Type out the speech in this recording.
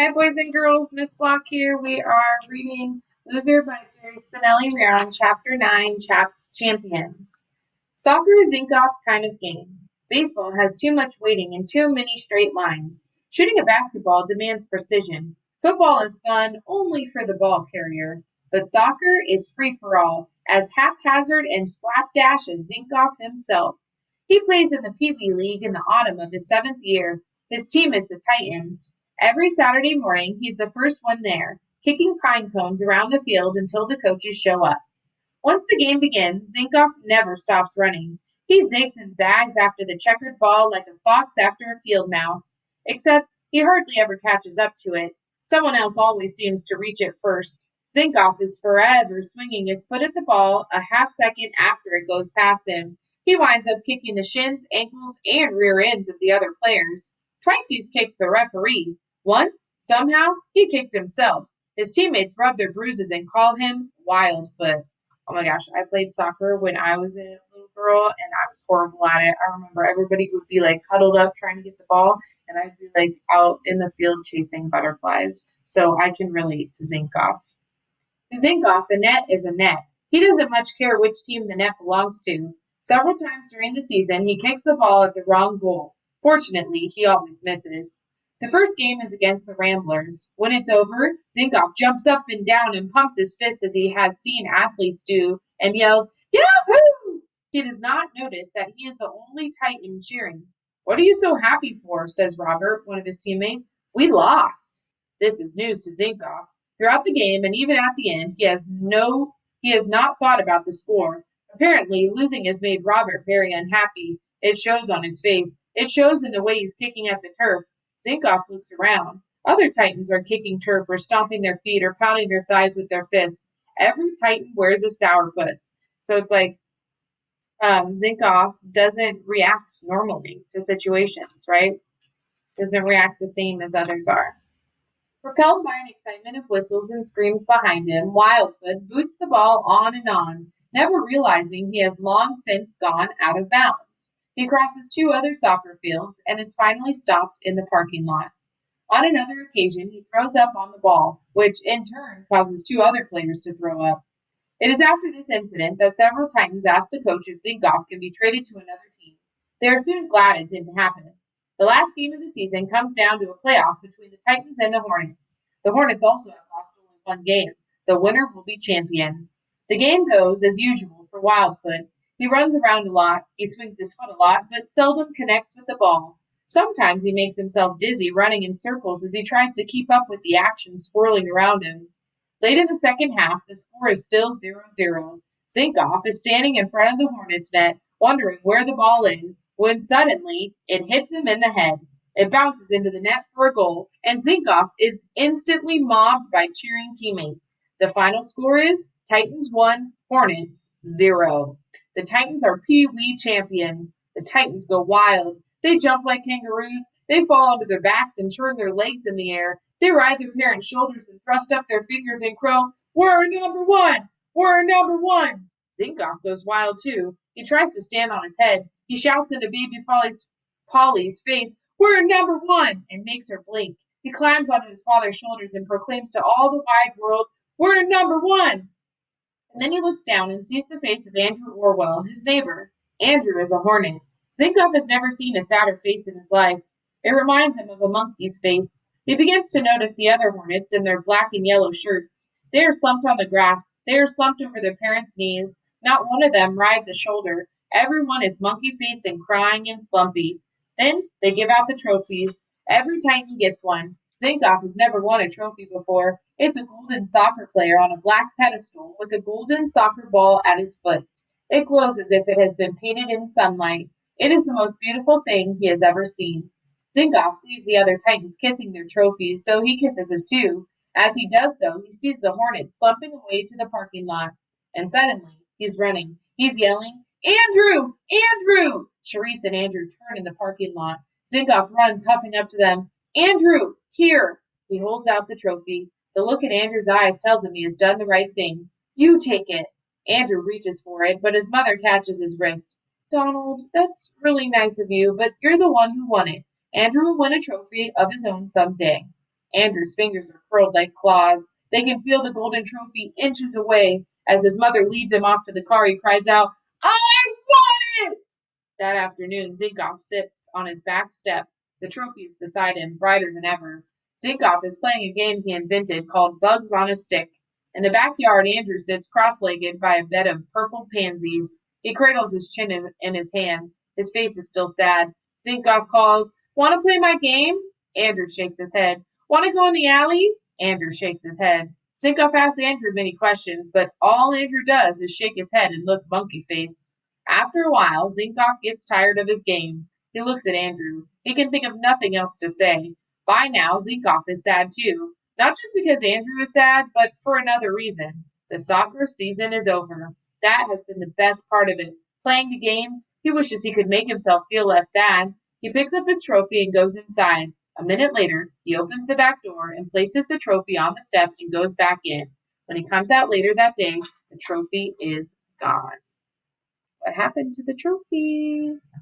Hi, boys and girls. Miss Block here. We are reading Loser by Jerry Spinelli. We are on Chapter 9, Champions. Soccer is Zinkoff's kind of game. Baseball has too much waiting and too many straight lines. Shooting a basketball demands precision. Football is fun only for the ball carrier. But soccer is free for all, as haphazard and slapdash as Zinkoff himself. He plays in the Pee Wee League in the autumn of his 7th year. His team is the Titans. Every Saturday morning, he's the first one there, kicking pine cones around the field until the coaches show up. Once the game begins, Zinkoff never stops running. He zigs and zags after the checkered ball like a fox after a field mouse, except he hardly ever catches up to it. Someone else always seems to reach it first. Zinkoff is forever swinging his foot at the ball a half second after it goes past him. He winds up kicking the shins, ankles, and rear ends of the other players. Twice he's kicked the referee. Once, somehow, he kicked himself. His teammates rub their bruises and call him Wildfoot. Oh my gosh, I played soccer when I was a little girl, and I was horrible at it. I remember everybody would be like huddled up trying to get the ball, and I'd be like out in the field chasing butterflies. So I can relate to Zinkoff. To Zinkoff, a net is a net. He doesn't much care which team the net belongs to. Several times during the season, he kicks the ball at the wrong goal. Fortunately, he always misses. The first game is against the Ramblers. When it's over, Zinkoff jumps up and down and pumps his fists as he has seen athletes do and yells, Yahoo! He does not notice that he is the only Titan cheering. What are you so happy for? Says Robert, one of his teammates. We lost. This is news to Zinkoff. Throughout the game and even at the end, he has not thought about the score. Apparently, losing has made Robert very unhappy. It shows on his face. It shows in the way he's kicking at the turf. Zinkoff looks around. Other Titans are kicking turf or stomping their feet or pounding their thighs with their fists. Every Titan wears a sourpuss. So it's like Zinkoff doesn't react normally to situations, right? Doesn't react the same as others are. Propelled by an excitement of whistles and screams behind him, Wildfoot boots the ball on, never realizing he has long since gone out of bounds. He crosses 2 other soccer fields and is finally stopped in the parking lot. On another occasion, he throws up on the ball, which in turn causes 2 other players to throw up. It is after this incident that several Titans ask the coach if Zinkoff can be traded to another team. They are soon glad it didn't happen. The last game of the season comes down to a playoff between the Titans and the Hornets. The Hornets also have lost only 1 game. The winner will be champion. The game goes as usual for Wildfoot. He runs around a lot, he swings his foot a lot, but seldom connects with the ball. Sometimes he makes himself dizzy running in circles as he tries to keep up with the action swirling around him. Late in the second half, the score is still 0-0. Zinkoff is standing in front of the Hornets net, wondering where the ball is, when suddenly it hits him in the head. It bounces into the net for a goal, and Zinkoff is instantly mobbed by cheering teammates. The final score is Titans 1, Hornets 0. The Titans are Pee Wee champions. The Titans go wild. They jump like kangaroos. They fall onto their backs and turn their legs in the air. They ride their parents' shoulders and thrust up their fingers and crow, We're number 1! We're number 1! Zinkoff goes wild too. He tries to stand on his head. He shouts into baby Polly's face, We're number 1! And makes her blink. He climbs onto his father's shoulders and proclaims to all the wide world, We're number 1! And then he looks down and sees the face of Andrew Orwell, his neighbor. Andrew is a hornet. Zinkoff has never seen a sadder face in his life. It reminds him of a monkey's face. He begins to notice the other hornets in their black and yellow shirts. They are slumped on the grass. They are slumped over their parents' knees. Not one of them rides a shoulder. Everyone is monkey-faced and crying and slumpy. Then they give out the trophies. Every Titan gets one. Zinkoff has never won a trophy before. It's a golden soccer player on a black pedestal with a golden soccer ball at his foot. It glows as if it has been painted in sunlight. It is the most beautiful thing he has ever seen. Zinkoff sees the other Titans kissing their trophies, so he kisses his too. As he does so, he sees the Hornet slumping away to the parking lot. And suddenly, he's running. He's yelling, Andrew! Andrew! Charisse and Andrew turn in the parking lot. Zinkoff runs, huffing up to them. Andrew! Here! He holds out the trophy. The look in Andrew's eyes tells him he has done the right thing. You take it. Andrew reaches for it, but his mother catches his wrist. Donald, that's really nice of you, but you're the one who won it. Andrew will win a trophy of his own someday. Andrew's fingers are curled like claws. They can feel the golden trophy inches away. As his mother leads him off to the car, he cries out, I want it! That afternoon, Zinkoff sits on his back step. The trophy is beside him, brighter than ever. Zinkoff is playing a game he invented called Bugs on a Stick. In the backyard, Andrew sits cross-legged by a bed of purple pansies. He cradles his chin in his hands. His face is still sad. Zinkoff calls, Want to play my game? Andrew shakes his head. Want to go in the alley? Andrew shakes his head. Zinkoff asks Andrew many questions, but all Andrew does is shake his head and look monkey-faced. After a while, Zinkoff gets tired of his game. He looks at Andrew. He can think of nothing else to say. By now, Zinkoff is sad too. Not just because Andrew is sad, but for another reason. The soccer season is over. That has been the best part of it. Playing the games, he wishes he could make himself feel less sad. He picks up his trophy and goes inside. A minute later, he opens the back door and places the trophy on the step and goes back in. When he comes out later that day, the trophy is gone. What happened to the trophy?